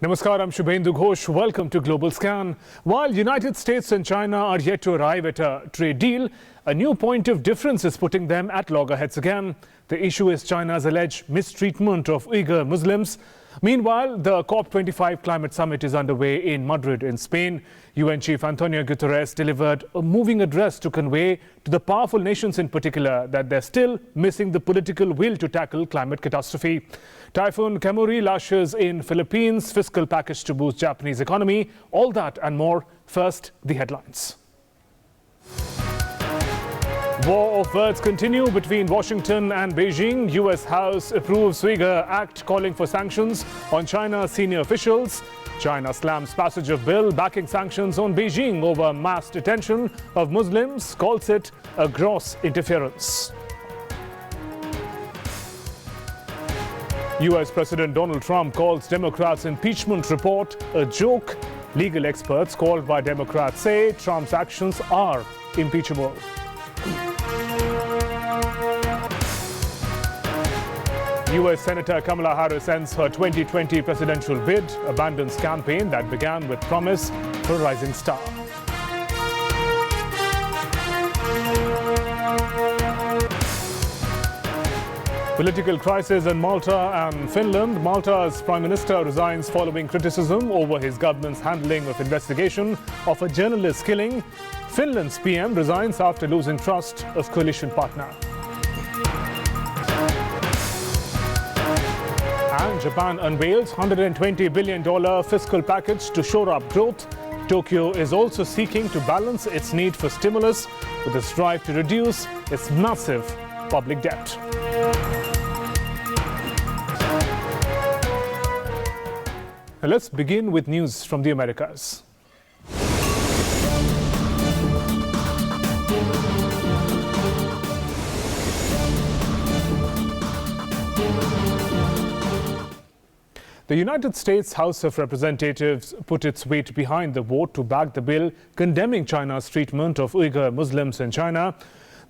Namaskar, I'm Shubhendu Ghosh. Welcome to Global Scan. While United States and China are yet to arrive at a trade deal, a new point of difference is putting them at loggerheads again. The issue is China's alleged mistreatment of Uyghur Muslims. Meanwhile, the COP25 climate summit is underway in Madrid in Spain. UN Chief Antonio Guterres delivered a moving address to convey to the powerful nations in particular that they're still missing the political will to tackle climate catastrophe. Typhoon Kamuri lashes in Philippines, fiscal package to boost Japanese economy. All that and more. First, the headlines. War of words continue between Washington and Beijing. US House approves Uyghur Act calling for sanctions on China's senior officials. China slams passage of bill backing sanctions on Beijing over mass detention of Muslims, calls it a gross interference. US President Donald Trump calls Democrats' impeachment report a joke. Legal experts called by Democrats say Trump's actions are impeachable. US Senator Kamala Harris ends her 2020 presidential bid, abandons campaign that began with promise for a rising star. Political crisis in Malta and Finland. Malta's Prime Minister resigns following criticism over his government's handling of investigation of a journalist's killing. Finland's PM resigns after losing trust of coalition partner. And Japan unveils $120 billion fiscal package to shore up growth. Tokyo is also seeking to balance its need for stimulus with its drive to reduce its massive public debt. Now let's begin with news from the Americas. The United States House of Representatives put its weight behind the vote to back the bill condemning China's treatment of Uyghur Muslims in China.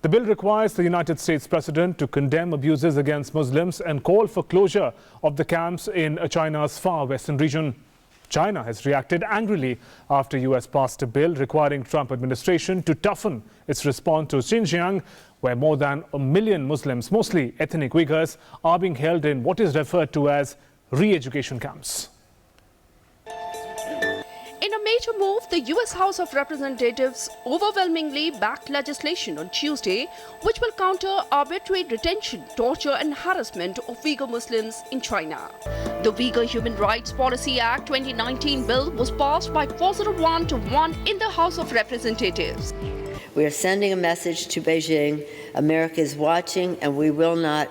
The bill requires the United States President to condemn abuses against Muslims and call for closure of the camps in China's far western region. China has reacted angrily after US passed a bill requiring Trump administration to toughen its response to Xinjiang, where more than 1 million Muslims, mostly ethnic Uyghurs, are being held in what is referred to as re-education camps. In a major move, the US House of Representatives overwhelmingly backed legislation on Tuesday which will counter arbitrary detention, torture and harassment of Uyghur Muslims in China. The Uyghur Human Rights Policy Act 2019 bill was passed by 401 to 1 in the House of Representatives. We are sending a message to Beijing. America is watching and we will not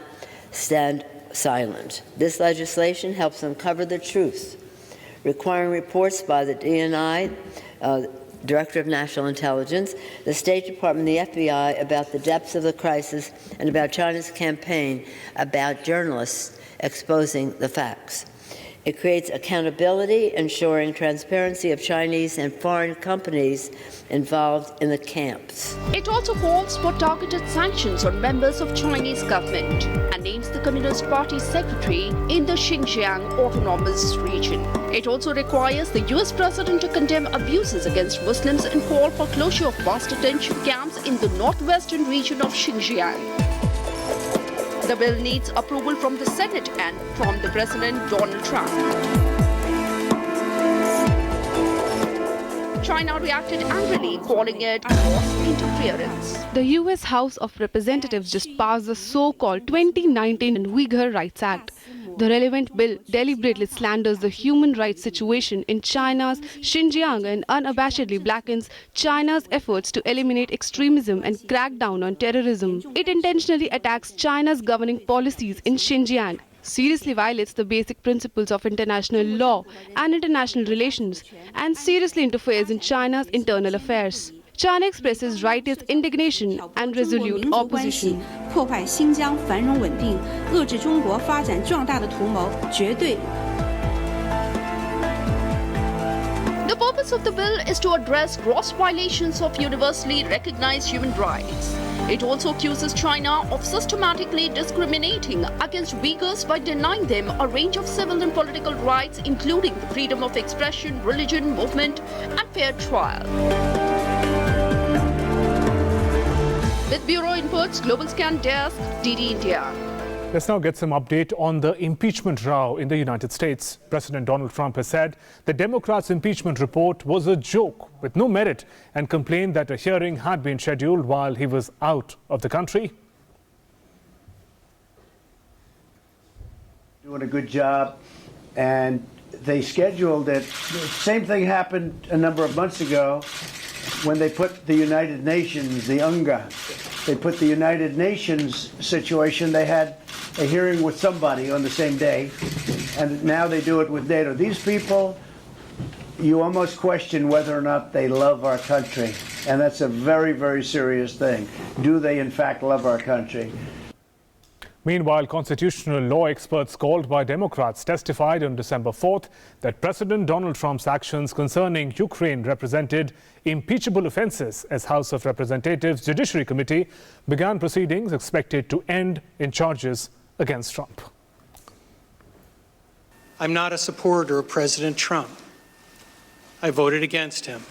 stand silent. This legislation helps uncover the truth, requiring reports by the DNI, Director of National Intelligence, the State Department, the FBI, about the depths of the crisis and about China's campaign about journalists exposing the facts. It creates accountability, ensuring transparency of Chinese and foreign companies involved in the camps. It also calls for targeted sanctions on members of Chinese government and names the Communist Party secretary in the Xinjiang Autonomous Region. It also requires the US President to condemn abuses against Muslims and call for closure of mass detention camps in the northwestern region of Xinjiang. The bill needs approval from the Senate and from the President Donald Trump. China reacted angrily, calling it gross interference. The US House of Representatives just passed the so-called 2019 Uyghur Rights Act. The relevant bill deliberately slanders the human rights situation in China's Xinjiang and unabashedly blackens China's efforts to eliminate extremism and crack down on terrorism. It intentionally attacks China's governing policies in Xinjiang, seriously violates the basic principles of international law and international relations, and seriously interferes in China's internal affairs. China expresses righteous indignation and resolute opposition. 破坏新疆繁荣稳定、遏制中国发展壮大的图谋绝对。 The purpose of the bill is to address gross violations of universally recognized human rights. It also accuses China of systematically discriminating against Uyghurs by denying them a range of civil and political rights, including the freedom of expression, religion, movement, and fair trial. With Bureau Inputs, Global Scan Desk, DD India. Let's now get some update on the impeachment row in the United States. President Donald Trump has said the Democrats' impeachment report was a joke with no merit and complained that a hearing had been scheduled while he was out of the country. Doing a good job, and they scheduled it. The same thing happened a number of months ago when they put the United Nations, the UNGA, they put the United Nations situation. They had a hearing with somebody on the same day, and now they do it with NATO. These people, you almost question whether or not they love our country, and that's a very, very serious thing. Do they in fact love our country? Meanwhile, constitutional law experts called by Democrats testified on December 4th that President Donald Trump's actions concerning Ukraine represented impeachable offenses as House of Representatives Judiciary Committee began proceedings expected to end in charges against Trump. I'm not a supporter of President Trump. I voted against him.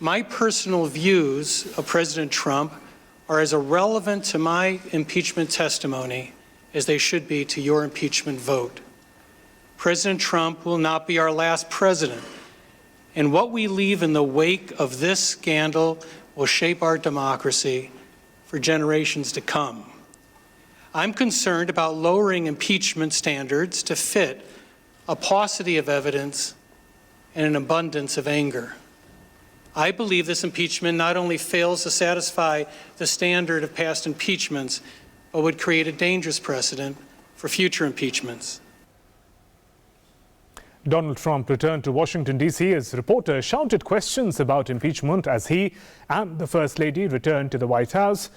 My personal views of President Trump are as irrelevant to my impeachment testimony as they should be to your impeachment vote. President Trump will not be our last president, and what we leave in the wake of this scandal will shape our democracy for generations to come. I'm concerned about lowering impeachment standards to fit a paucity of evidence and an abundance of anger. I believe this impeachment not only fails to satisfy the standard of past impeachments, but would create a dangerous precedent for future impeachments. Donald Trump returned to Washington, D.C. as reporters shouted questions about impeachment as he and the First Lady returned to the White House.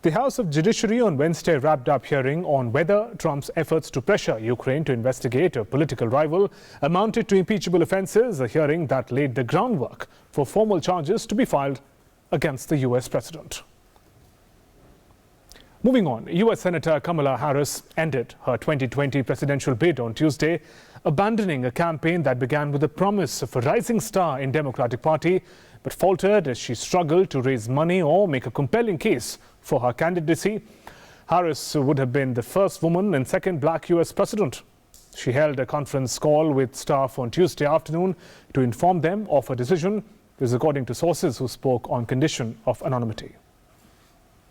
The House of Judiciary on Wednesday wrapped up hearing on whether Trump's efforts to pressure Ukraine to investigate a political rival amounted to impeachable offenses, a hearing that laid the groundwork for formal charges to be filed against the U.S. president. Moving on, U.S. Senator Kamala Harris ended her 2020 presidential bid on Tuesday, abandoning a campaign that began with the promise of a rising star in Democratic Party, but faltered as she struggled to raise money or make a compelling case for her candidacy. Harris would have been the first woman and second black U.S. president. She held a conference call with staff on Tuesday afternoon to inform them of her decision. This is according to sources who spoke on condition of anonymity.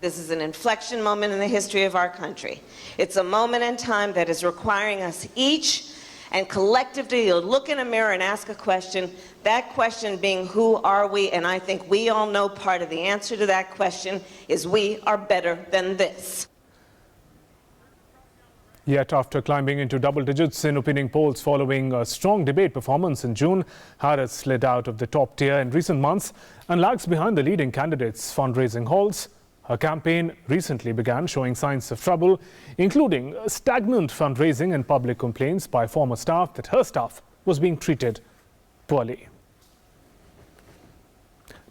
This is an inflection moment in the history of our country. It's a moment in time that is requiring us each and collectively to look in a mirror and ask a question, that question being, who are we? And I think we all know part of the answer to that question is we are better than this. Yet after climbing into double digits in opinion polls following a strong debate performance in June, Harris slid out of the top tier in recent months and lags behind the leading candidates' fundraising hauls. Her campaign recently began showing signs of trouble, including stagnant fundraising and public complaints by former staff that her staff was being treated poorly.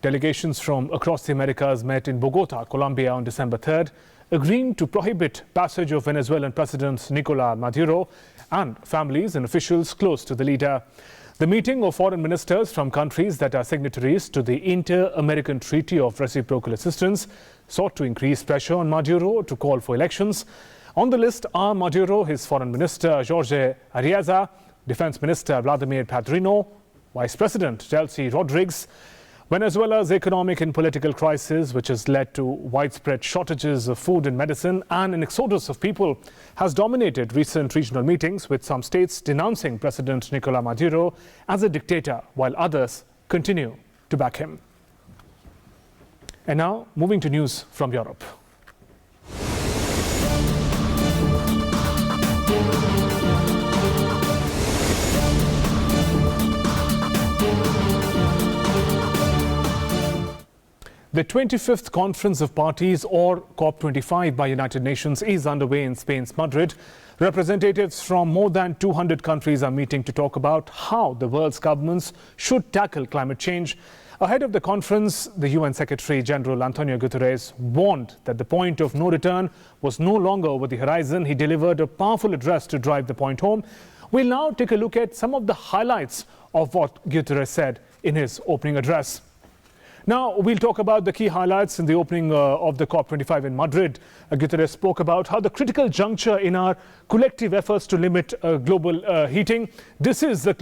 Delegations from across the Americas met in Bogota, Colombia on December 3rd, agreeing to prohibit passage of Venezuelan President Nicolás Maduro and families and officials close to the leader. The meeting of foreign ministers from countries that are signatories to the Inter-American Treaty of Reciprocal Assistance sought to increase pressure on Maduro to call for elections. On the list are Maduro, his foreign minister Jorge Arreaza, defense minister Vladimir Padrino, vice president Delcy Rodriguez. Venezuela's economic and political crisis, which has led to widespread shortages of food and medicine and an exodus of people, has dominated recent regional meetings, with some states denouncing President Nicolás Maduro as a dictator, while others continue to back him. And now, moving to news from Europe. The 25th Conference of Parties, or COP25 by United Nations, is underway in Spain's Madrid. Representatives from more than 200 countries are meeting to talk about how the world's governments should tackle climate change. Ahead of the conference, the UN Secretary General Antonio Guterres warned that the point of no return was no longer over the horizon. He delivered a powerful address to drive the point home. We'll now take a look at some of the highlights of what Guterres said in his opening address. Now, we'll talk about the key highlights in the opening of the COP25 in Madrid. Guterres spoke about how the critical juncture in our collective efforts to limit global heating. This is the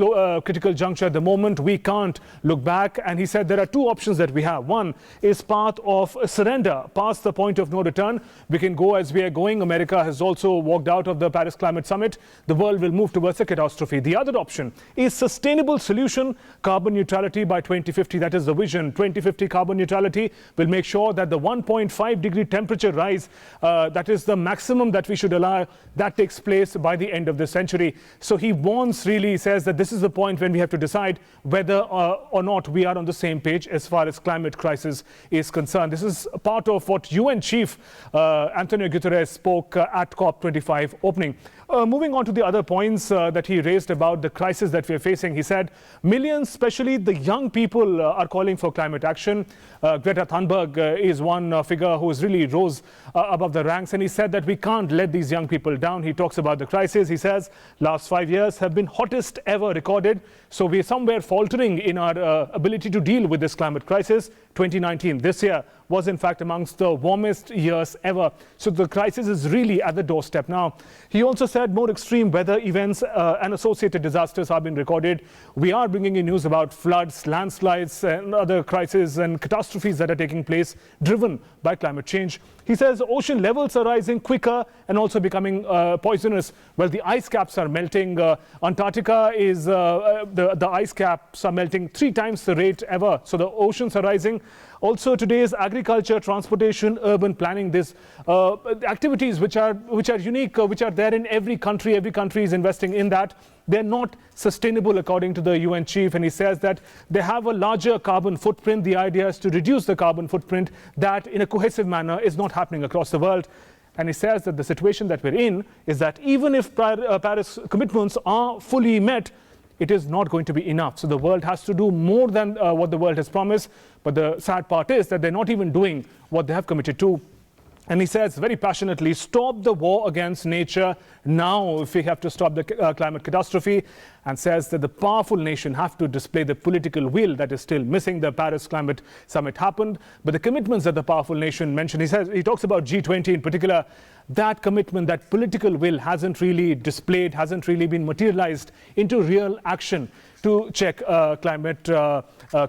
critical juncture at the moment. We can't look back. And he said there are two options that we have. One is path of surrender, past the point of no return. We can go as we are going. America has also walked out of the Paris Climate Summit. The world will move towards a catastrophe. The other option is sustainable solution, carbon neutrality by 2050. That is the vision. 2050 carbon neutrality will make sure that the 1.5 degree temperature rise, that is the maximum that we should allow, that takes place by the end of the century. So he warns, really says that this is the point when we have to decide whether or not we are on the same page as far as climate crisis is concerned. This is part of what UN Chief Antonio Guterres spoke at COP25 opening. Moving on to the other points that he raised about the crisis that we are facing, he said millions, especially the young people, are calling for climate action. Greta Thunberg is one figure who has really rose above the ranks, and he said that we can't let these young people down. He talks about the crisis. He says last 5 years have been hottest ever recorded. So we're somewhere faltering in our ability to deal with this climate crisis. 2019, this year, was in fact amongst the warmest years ever. So the crisis is really at the doorstep now. He also said more extreme weather events and associated disasters have been recorded. We are bringing in news about floods, landslides and other crises and catastrophes that are taking place driven by climate change. He says ocean levels are rising quicker and also becoming poisonous. Well, the ice caps are melting. Antarctica is, the ice caps are melting 3 times the rate ever. So the oceans are rising. Also, today's agriculture, transportation, urban planning, these activities which are unique, which are there in every country. Every country is investing in that. They're not sustainable, according to the UN chief. And he says that they have a larger carbon footprint. The idea is to reduce the carbon footprint. That, in a cohesive manner, is not happening across the world. And he says that the situation that we're in is that even if Paris commitments are fully met, it is not going to be enough. So the world has to do more than what the world has promised. But the sad part is that they're not even doing what they have committed to. And he says very passionately, stop the war against nature now if we have to stop the climate catastrophe, and says that the powerful nation have to display the political will that is still missing. The Paris Climate Summit happened, but the commitments that the powerful nation mentioned, he talks about G20 in particular, that commitment, that political will hasn't really displayed, hasn't really been materialized into real action to check climate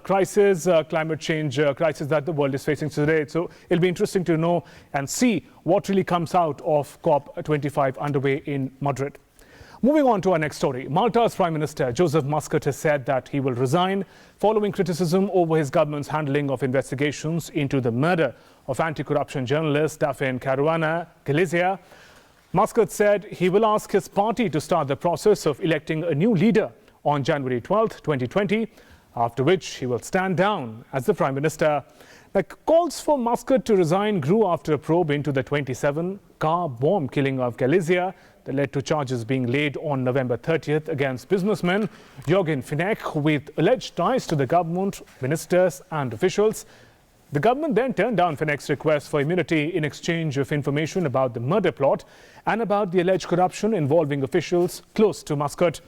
crisis, climate change crisis that the world is facing today. So it'll be interesting to know and see what really comes out of COP25 underway in Madrid. Moving on to our next story. Malta's Prime Minister Joseph Muscat has said that he will resign following criticism over his government's handling of investigations into the murder of anti-corruption journalist Daphne Caruana Galizia. Muscat said he will ask his party to start the process of electing a new leader on January 12th, 2020, after which he will stand down as the Prime Minister. The calls for Muscat to resign grew after a probe into the 27-car bomb killing of Galizia that led to charges being laid on November 30th against businessman Jürgen Finek with alleged ties to the government, ministers and officials. The government then turned down Finek's request for immunity in exchange of information about the murder plot and about the alleged corruption involving officials close to Muscat.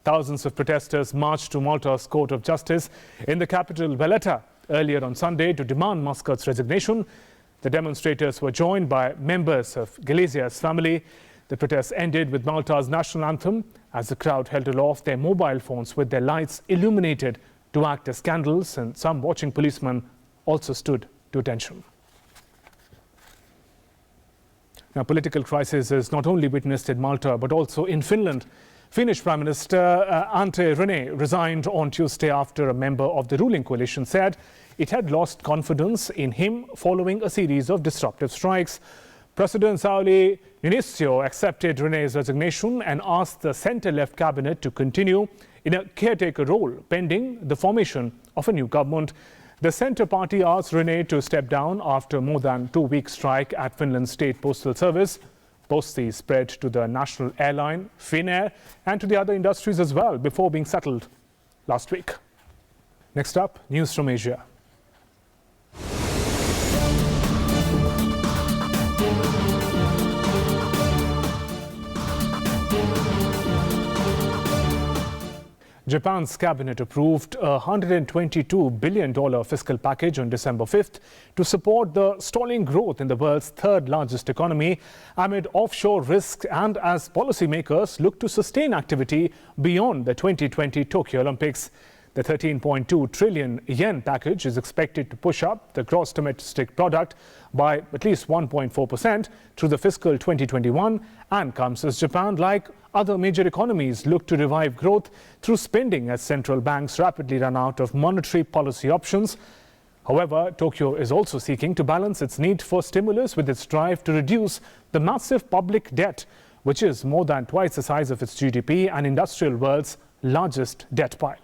Thousands of protesters marched to Malta's Court of Justice in the capital Valletta earlier on Sunday to demand Muscat's resignation. The demonstrators were joined by members of Galizia's family. The protests ended with Malta's national anthem as the crowd held aloft their mobile phones with their lights illuminated to act as candles, and some watching policemen also stood to attention. Now, political crisis is not only witnessed in Malta but also in Finland. Finnish Prime Minister Antti Rinne resigned on Tuesday after a member of the ruling coalition said it had lost confidence in him following a series of disruptive strikes. President Sauli Niinistö accepted Rinne's resignation and asked the centre-left cabinet to continue in a caretaker role pending the formation of a new government. The Centre Party asked Rinne to step down after more than 2-week strike at Finland's state postal service. Posties spread to the national airline, Finnair, and to the other industries as well before being settled last week. Next up, news from Asia. Japan's cabinet approved a $122 billion fiscal package on December 5th to support the stalling growth in the world's third largest economy amid offshore risks and as policymakers look to sustain activity beyond the 2020 Tokyo Olympics. The 13.2 trillion yen package is expected to push up the gross domestic product by at least 1.4% through the fiscal 2021 and comes as Japan, like other major economies, look to revive growth through spending as central banks rapidly run out of monetary policy options. However, Tokyo is also seeking to balance its need for stimulus with its drive to reduce the massive public debt, which is more than twice the size of its GDP and industrial world's largest debt pile.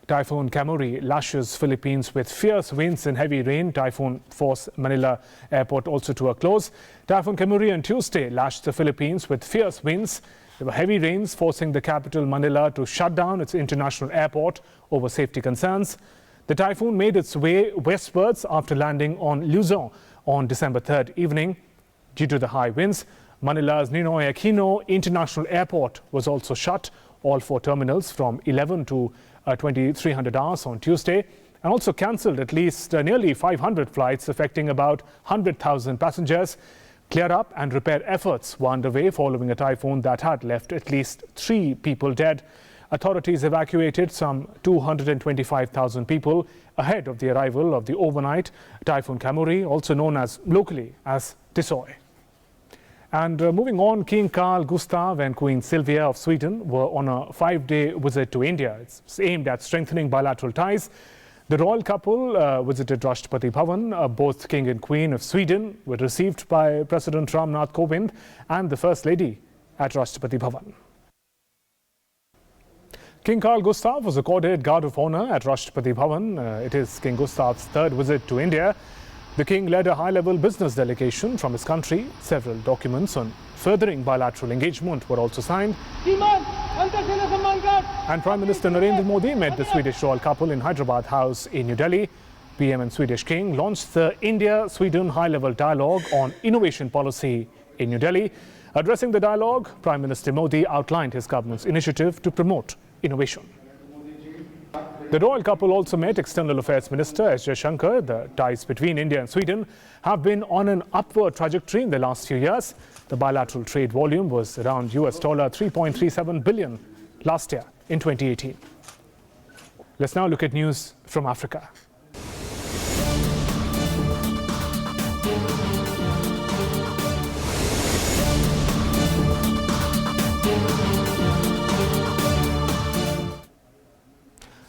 Typhoon Kamuri lashes Philippines with fierce winds and heavy rain. Typhoon forced Manila airport also to a close. Typhoon Kamuri on Tuesday lashed the Philippines with fierce winds. There were heavy rains forcing the capital Manila to shut down its international airport over safety concerns. The typhoon made its way westwards after landing on Luzon on December 3rd evening. Due to the high winds, Manila's Ninoy Aquino International Airport was also shut. All 4 terminals from 11 to 2300 hours on Tuesday, and also cancelled at least nearly 500 flights affecting about 100,000 passengers. Clear-up and repair efforts were underway following a typhoon that had left at least 3 people dead. Authorities evacuated some 225,000 people ahead of the arrival of the overnight Typhoon Kamuri, also known as locally as Tisoy. And moving on, King Carl Gustaf and Queen Sylvia of Sweden were on a 5-day visit to India. It's aimed at strengthening bilateral ties. The royal couple visited Rashtrapati Bhavan. Both King and Queen of Sweden were received by President Ram Nath Kovind and the First Lady at Rashtrapati Bhavan. King Carl Gustaf was accorded Guard of Honor at Rashtrapati Bhavan. It is King Gustaf's 3rd visit to India. The King led a high-level business delegation from his country. Several documents on furthering bilateral engagement were also signed. And Prime Minister Narendra Modi met the Swedish royal couple in Hyderabad House in New Delhi. PM and Swedish King launched the India-Sweden high-level dialogue on innovation policy in New Delhi. Addressing the dialogue, Prime Minister Modi outlined his government's initiative to promote innovation. The royal couple also met External Affairs Minister S. Jaishankar. The ties between India and Sweden have been on an upward trajectory in the last few years. The bilateral trade volume was around $3.37 billion last year in 2018. Let's now look at news from Africa.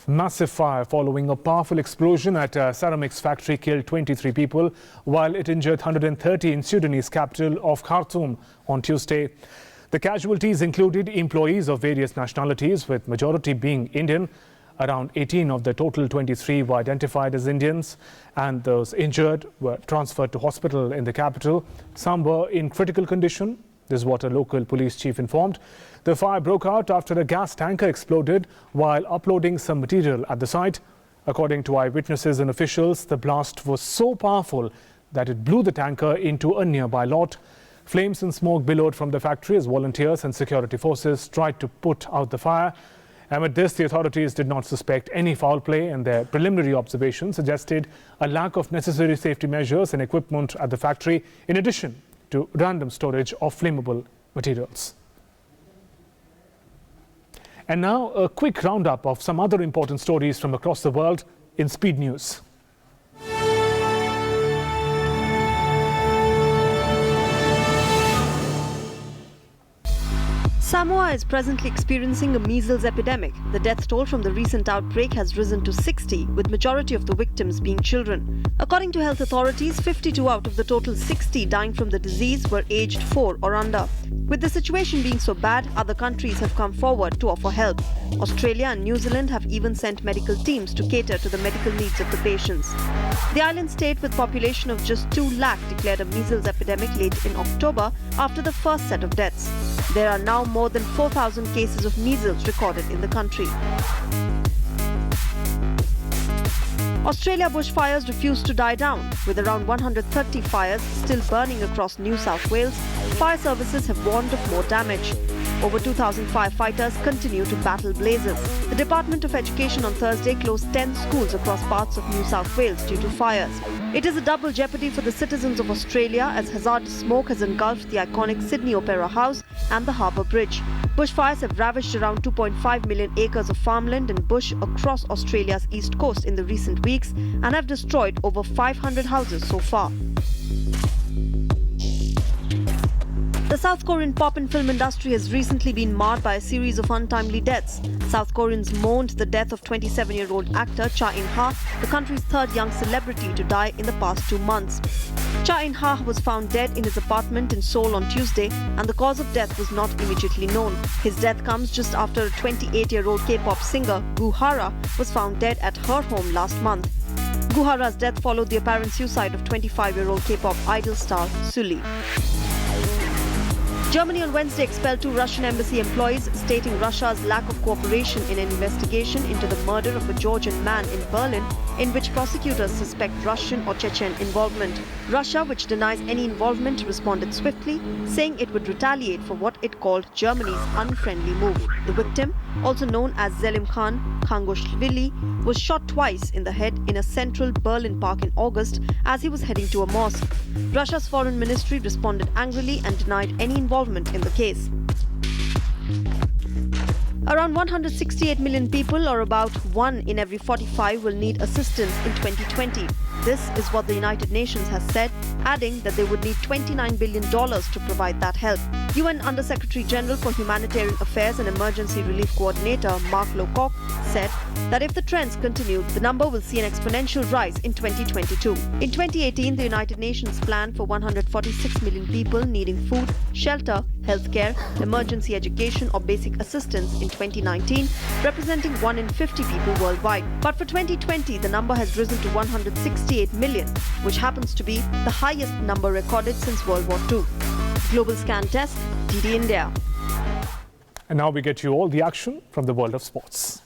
Massive fire following a powerful explosion at a ceramics factory killed 23 people, while it injured 130 in Sudanese capital of Khartoum on Tuesday. The casualties included employees of various nationalities, with majority being Indian. Around 18 of the total 23 were identified as Indians, and those injured were transferred to hospital in the capital. Some were in critical condition. This is what a local police chief informed. The fire broke out after a gas tanker exploded while uploading some material at the site. According to eyewitnesses and officials, the blast was so powerful that it blew the tanker into a nearby lot. Flames and smoke billowed from the factory as volunteers and security forces tried to put out the fire. Amid this, the authorities did not suspect any foul play, and their preliminary observations suggested a lack of necessary safety measures and equipment at the factory, in addition to random storage of flammable materials. And now a quick roundup of some other important stories from across the world in Speed News. Samoa is presently experiencing a measles epidemic. The death toll from the recent outbreak has risen to 60, with majority of the victims being children. According to health authorities, 52 out of the total 60 dying from the disease were aged 4 or under. With the situation being so bad, other countries have come forward to offer help. Australia and New Zealand have even sent medical teams to cater to the medical needs of the patients. The island state, with population of just 2 lakh, declared a measles epidemic late in October after the first set of deaths. There are now more than 4,000 cases of measles recorded in the country. Australia bushfires refuse to die down. With around 130 fires still burning across New South Wales, fire services have warned of more damage. Over 2,000 firefighters continue to battle blazes. The Department of Education on Thursday closed 10 schools across parts of New South Wales due to fires. It is a double jeopardy for the citizens of Australia as hazardous smoke has engulfed the iconic Sydney Opera House and the Harbour Bridge. Bushfires have ravaged around 2.5 million acres of farmland and bush across Australia's east coast in the recent weeks and have destroyed over 500 houses so far. The South Korean pop and film industry has recently been marred by a series of untimely deaths. South Koreans mourned the death of 27-year-old actor Cha In-ha, the country's third young celebrity to die in the past 2 months. Cha In-ha was found dead in his apartment in Seoul on Tuesday, and the cause of death was not immediately known. His death comes just after a 28-year-old K-pop singer, Gu Hara, was found dead at her home last month. Gu Hara's death followed the apparent suicide of 25-year-old K-pop idol star Sulli. Germany on Wednesday expelled 2 Russian embassy employees, stating Russia's lack of cooperation in an investigation into the murder of a Georgian man in Berlin, in which prosecutors suspect Russian or Chechen involvement. Russia, which denies any involvement, responded swiftly, saying it would retaliate for what it called Germany's unfriendly move. The victim, also known as Zelim Khan Kangoshvili, was shot twice in the head in a central Berlin park in August as he was heading to a mosque. Russia's foreign ministry responded angrily and denied any involvement in the case. Around 168 million people, or about 1 in every 45, will need assistance in 2020. This is what the United Nations has said, adding that they would need $29 billion to provide that help. UN Under-Secretary General for Humanitarian Affairs and Emergency Relief Coordinator Mark Lowcock said that if the trends continue, the number will see an exponential rise in 2022. In 2018, the United Nations planned for 146 million people needing food, shelter, healthcare, emergency education or basic assistance in 2019, representing 1 in 50 people worldwide. But for 2020, the number has risen to 168 million, which happens to be the highest number recorded since World War II. Global Scan Desk, DD India. And now we get you all the action from the world of sports.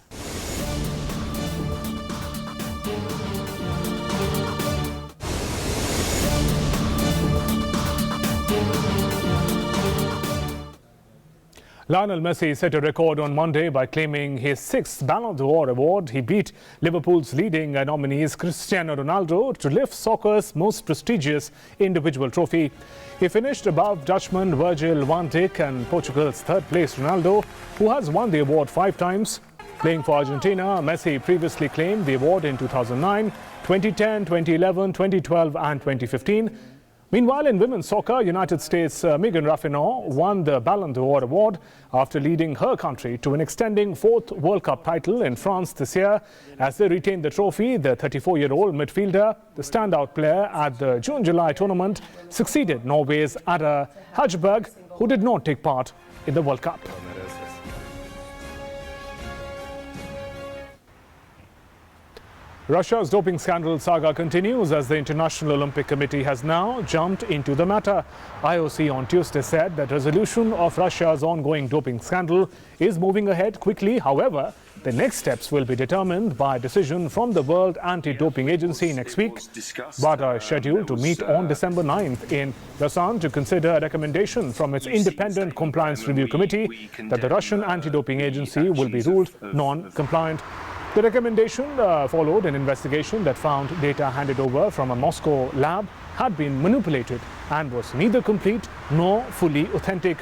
Lionel Messi set a record on Monday by claiming his 6th Ballon d'Or award. He beat Liverpool's leading nominees Cristiano Ronaldo to lift soccer's most prestigious individual trophy. He finished above Dutchman Virgil van Dijk and Portugal's third-place Ronaldo, who has won the award 5 times. Playing for Argentina, Messi previously claimed the award in 2009, 2010, 2011, 2012 and 2015. Meanwhile, in women's soccer, United States' Megan Rapinoe won the Ballon d'Or award after leading her country to an extending 4th World Cup title in France this year. As they retained the trophy, the 34-year-old midfielder, the standout player at the June-July tournament, succeeded Norway's Ada Hajberg, who did not take part in the World Cup. Russia's doping scandal saga continues as the International Olympic Committee has now jumped into the matter. IOC on Tuesday said that resolution of Russia's ongoing doping scandal is moving ahead quickly. However, the next steps will be determined by a decision from the World Anti-Doping Agency next week. WADA is scheduled to meet on December 9th in Lausanne to consider a recommendation from its independent compliance review committee that the Russian Anti-Doping Agency will be ruled non-compliant. The recommendation followed an investigation that found data handed over from a Moscow lab had been manipulated and was neither complete nor fully authentic.